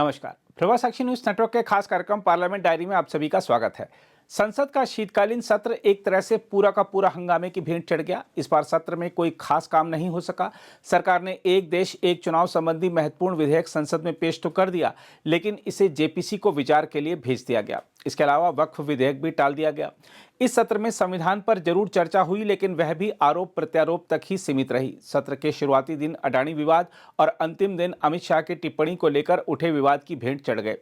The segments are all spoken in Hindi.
नमस्कार। प्रभा साक्षी न्यूज नेटवर्क के खास कार्यक्रम पार्लियामेंट डायरी में आप सभी का स्वागत है। संसद का शीतकालीन सत्र एक तरह से पूरा का पूरा हंगामे की भेंट चढ़ गया। इस बार सत्र में कोई खास काम नहीं हो सका। सरकार ने एक देश एक चुनाव संबंधी महत्वपूर्ण विधेयक संसद में पेश तो कर दिया, लेकिन इसे जेपीसी को विचार के लिए भेज दिया गया। इसके अलावा वक्फ विधेयक भी टाल दिया गया। इस सत्र में संविधान पर जरूर चर्चा हुई, लेकिन वह भी आरोप प्रत्यारोप तक ही सीमित रही। सत्र के शुरुआती दिन अडानी विवाद और अंतिम दिन अमित शाह की टिप्पणी को लेकर उठे विवाद की भेंट चढ़ गए।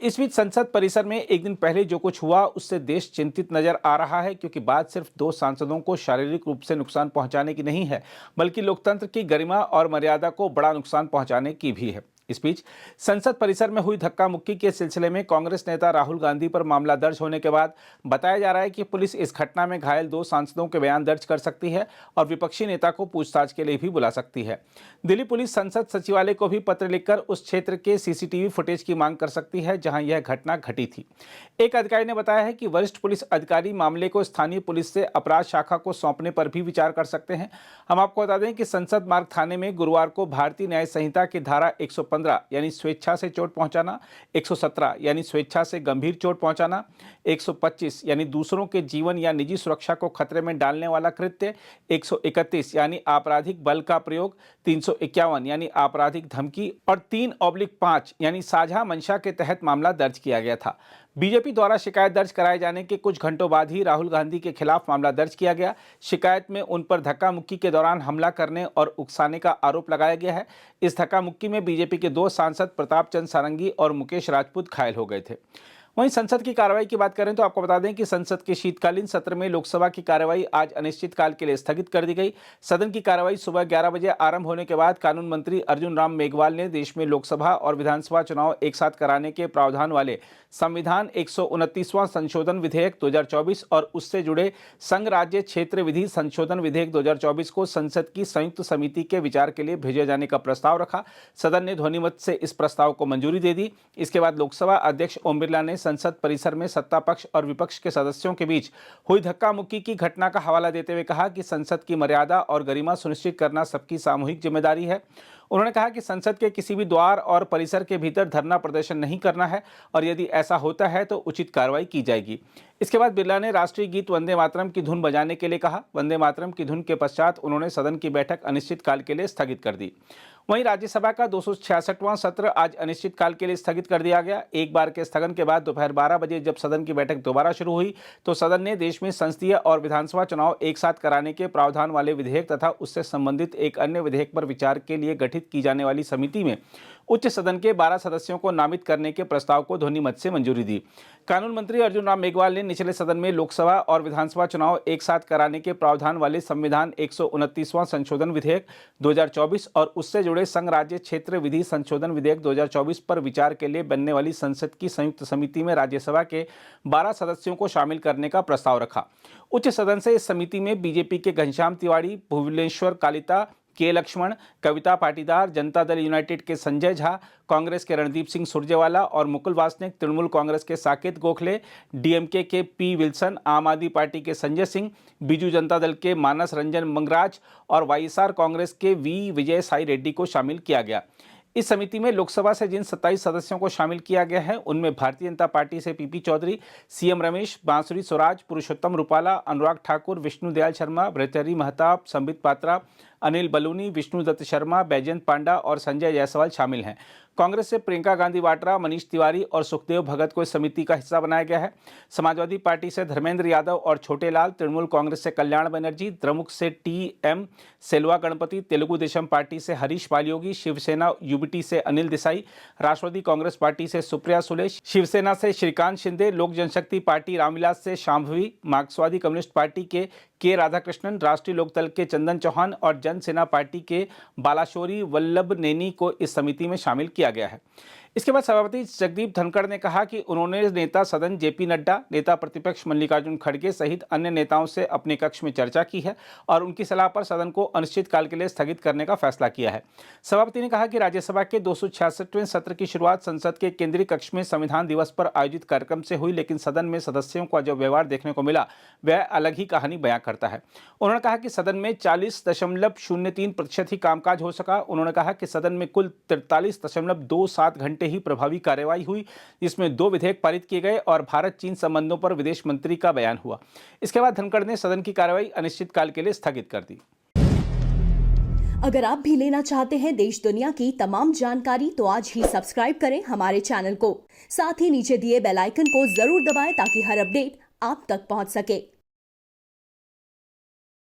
इस बीच संसद परिसर में एक दिन पहले जो कुछ हुआ उससे देश चिंतित नजर आ रहा है, क्योंकि बात सिर्फ दो सांसदों को शारीरिक रूप से नुकसान पहुंचाने की नहीं है, बल्कि लोकतंत्र की गरिमा और मर्यादा को बड़ा नुकसान पहुंचाने की भी है। इस बीच संसद परिसर में हुई धक्का मुक्की के सिलसिले में कांग्रेस नेता राहुल गांधी पर मामला दर्ज होने के बाद बताया जा रहा है कि पुलिस इस घटना में घायल दो सांसदों के बयान दर्ज कर सकती है और विपक्षी नेता को पूछताछ के लिए भी बुला सकती है। दिल्ली पुलिस संसद सचिवालय को भी पत्र लिखकर उस क्षेत्र के सीसीटीवी फुटेज की मांग कर सकती है जहां यह घटना घटी थी। एक अधिकारी ने बताया है कि वरिष्ठ पुलिस अधिकारी मामले को स्थानीय पुलिस से अपराध शाखा को सौंपने पर भी विचार कर सकते हैं। हम आपको बता दें कि संसद मार्ग थाने में गुरुवार को भारतीय न्याय संहिता की धारा 115 यानी स्वेच्छा से चोट पहुंचाना, 117 यानी स्वेच्छा से गंभीर चोट पहुंचाना, 125 यानी दूसरों के जीवन या निजी सुरक्षा को खतरे में डालने वाला कृत्य, 131 यानी आपराधिक बल का प्रयोग, 351 यानी आपराधिक धमकी और 3/5 यानी साझा मंशा के तहत मामला दर्ज किया गया था। बीजेपी द्वारा शिकायत दर्ज कराए जाने के कुछ घंटों बाद ही राहुल गांधी के खिलाफ मामला दर्ज किया गया। शिकायत में उन पर धक्का मुक्की के दौरान हमला करने और उकसाने का आरोप लगाया गया है। इस धक्का मुक्की में बीजेपी के दो सांसद प्रताप चंद्र सारंगी और मुकेश राजपूत घायल हो गए थे। वहीं संसद की कार्रवाई की बात करें तो आपको बता दें कि संसद के शीतकालीन सत्र में लोकसभा की कार्रवाई आज अनिश्चितकाल के लिए स्थगित कर दी गई। सदन की कार्रवाई सुबह 11 बजे आरंभ होने के बाद कानून मंत्री अर्जुन राम मेघवाल ने देश में लोकसभा और विधानसभा चुनाव एक साथ कराने के प्रावधान वाले संविधान 129वां संशोधन विधेयक 2024 और उससे जुड़े संघ राज्य क्षेत्र विधि संशोधन विधेयक 2024 को संसद की संयुक्त समिति के विचार के लिए भेजे जाने का प्रस्ताव रखा। सदन ने ध्वनिमत से इस प्रस्ताव को मंजूरी दे दी। इसके बाद लोकसभा अध्यक्ष ओम बिरला ने संसद परिसर में सत्ता पक्ष और विपक्ष के सदस्यों के बीच हुई धक्का मुक्की की घटना का हवाला देते हुए कहा कि संसद की मर्यादा और गरिमा सुनिश्चित करना सबकी सामूहिक जिम्मेदारी है। उन्होंने कहा कि संसद के किसी भी द्वार और परिसर के भीतर धरना प्रदर्शन नहीं करना है और यदि ऐसा होता है तो उचित कार्रवाई की जाएगी। इसके बाद बिरला ने राष्ट्रीय गीत वंदे मातरम की धुन बजाने के लिए कहा। वंदे मातरम की धुन के पश्चात उन्होंने सदन की बैठक अनिश्चितकाल के लिए स्थगित कर दी। वहीं राज्यसभा का 266वां सत्र आज अनिश्चितकाल के लिए स्थगित कर दिया गया। एक बार के स्थगन के बाद दोपहर 12 बजे जब सदन की बैठक दोबारा शुरू हुई तो सदन ने देश में संसदीय और विधानसभा चुनाव एक साथ कराने के प्रावधान वाले विधेयक तथा उससे संबंधित एक अन्य विधेयक पर विचार के लिए गठित की जाने वाली समिति में उच्च सदन के 12 सदस्यों को नामित करने के प्रस्ताव को ध्वनिमत से मंजूरी दी। कानून मंत्री अर्जुन राम मेघवाल ने निचले सदन में लोकसभा और विधानसभा चुनाव एक साथ कराने के प्रावधान वाले संविधान 129वां संशोधन विधेयक 2024 और उससे जुड़े संघ राज्य क्षेत्र विधि संशोधन विधेयक 2024 पर विचार के लिए बनने वाली संसद की संयुक्त समिति में राज्यसभा के 12 सदस्यों को शामिल करने का प्रस्ताव रखा। उच्च सदन से इस समिति में बीजेपी के घनश्याम तिवारी, भुवनेश्वर कालिता, के लक्ष्मण, कविता पाटीदार, जनता दल यूनाइटेड के संजय झा, कांग्रेस के रणदीप सिंह सुरजेवाला और मुकुल वासनिक, तृणमूल कांग्रेस के साकेत गोखले, डीएमके के पी विल्सन, आम आदमी पार्टी के संजय सिंह, बीजू जनता दल के मानस रंजन मंगराज और वाईएसआर कांग्रेस के वी विजय साई रेड्डी को शामिल किया गया। इस समिति में लोकसभा से जिन 27 सदस्यों को शामिल किया गया है उनमें भारतीय जनता पार्टी से पीपी चौधरी, सीएम रमेश, बांसुरी स्वराज, पुरुषोत्तम रुपाला, अनुराग ठाकुर, विष्णुदयाल शर्मा, भृतहरि महताब, संबित पात्रा, अनिल बलूनी, विष्णुदत्त शर्मा, बैजयंत पांडा और संजय जायसवाल शामिल हैं। कांग्रेस से प्रियंका गांधी वाड्रा, मनीष तिवारी और सुखदेव भगत को इस समिति का हिस्सा बनाया गया है। समाजवादी पार्टी से धर्मेंद्र यादव और छोटे लाल, तृणमूल कांग्रेस से कल्याण बनर्जी, द्रमुक से टीएम सेल्वा गणपति, तेलुगु देशम पार्टी से हरीश बालियोगी, शिवसेना यूबीटी से अनिल देसाई, राष्ट्रवादी कांग्रेस पार्टी से सुप्रिया सुले, शिवसेना से श्रीकांत शिंदे, लोक जनशक्ति पार्टी रामविलास से शांभवी, मार्क्सवादी कम्युनिस्ट पार्टी के राधाकृष्णन, राष्ट्रीय लोकदल के चंदन चौहान और जन सेना पार्टी के बालाशोरी वल्लभ नेनी को इस समिति में शामिल किया गया है। इसके बाद सभापति जगदीप धनखड़ ने कहा कि उन्होंने नेता सदन जेपी नड्डा, नेता प्रतिपक्ष मल्लिकार्जुन खड़गे सहित अन्य नेताओं से अपने कक्ष में चर्चा की है और उनकी सलाह पर सदन को अनिश्चितकाल के लिए स्थगित करने का फैसला किया है। सभापति ने कहा कि राज्यसभा के 266वें सत्र की शुरुआत संसद के केंद्रीय कक्ष में संविधान दिवस पर आयोजित कार्यक्रम से हुई, लेकिन सदन में सदस्यों का जो व्यवहार देखने को मिला वह अलग ही कहानी बयां करता है। उन्होंने कहा कि सदन में 40.03% ही कामकाज हो सका। उन्होंने कहा कि सदन में कुल 43.27 घंटे घंटे ही प्रभावी कार्रवाई हुई, जिसमें 2 विधेयक पारित किए गए और भारत चीन संबंधों पर विदेश मंत्री का बयान हुआ। इसके बाद धनखड़ ने सदन की कार्रवाई अनिश्चितकाल के लिए स्थगित कर दी। अगर आप भी लेना चाहते हैं देश दुनिया की तमाम जानकारी तो आज ही सब्सक्राइब करें हमारे चैनल को। साथ ही नीचे दिए बेल आइकन को जरूर दबाएं ताकि हर अपडेट आप तक पहुंच सके।